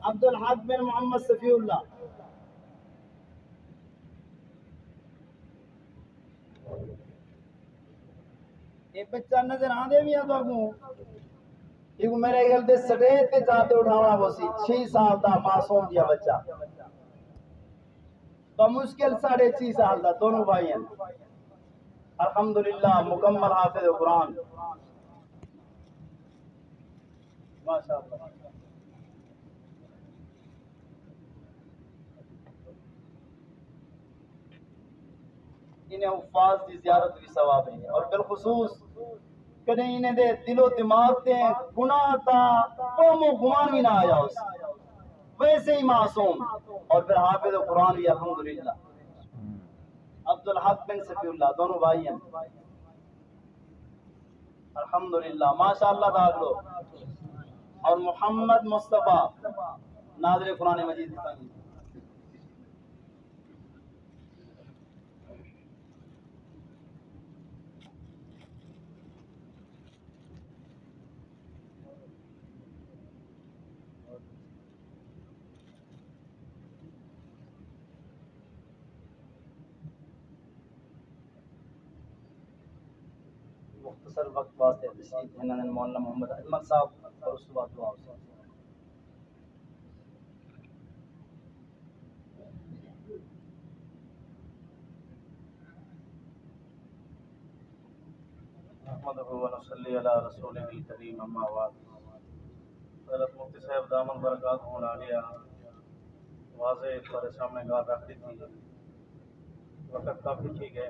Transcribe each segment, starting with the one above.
عبد الحق بن محمد صفی اللہ. یہ بچہ نظر آدھے بھی ہے تو یہ میرے گھر دے سٹیج تے جاتے اٹھاونا وہ سی 6 سال دا معصوم دیا بچہ بمشکل 6.5 سال دا دونوں بھائی ہیں. الحمدللہ مکمل حافظ قرآن ماشاءاللہ. انہیں حفاظ کی زیارت بھی ثواب ہے اور بالخصوص کدیں انہیں دے دل و دماغ تے گناہ تا قوم و گمان بھی نہ آیا اس ویسے ہی معصوم اور پھر حافظ قرآن بھی الحمدللہ. عبد الحق بن صفی اللہ دونوں بھائی ہیں الحمدللہ ماشاءاللہ داخلو. اور محمد مصطفیٰ ناظر قرآن مجید کی. مختصر وقت واسطے تشریف انہوں نے مولانا محمد احمد صاحب اور اس کے بعد دعا سے محمد ونصلی علی رسول الکریم اما بعد. حضرت مفتی صاحب دامن برکات ہونا لیا واضح تمہارے سامنے گار رکھ دی تھی. وقت کافی ٹھیک ہے.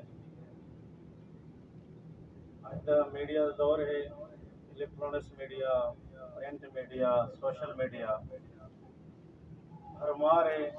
آج میڈیا دور ہے electronics media print media social media ہر مار ہے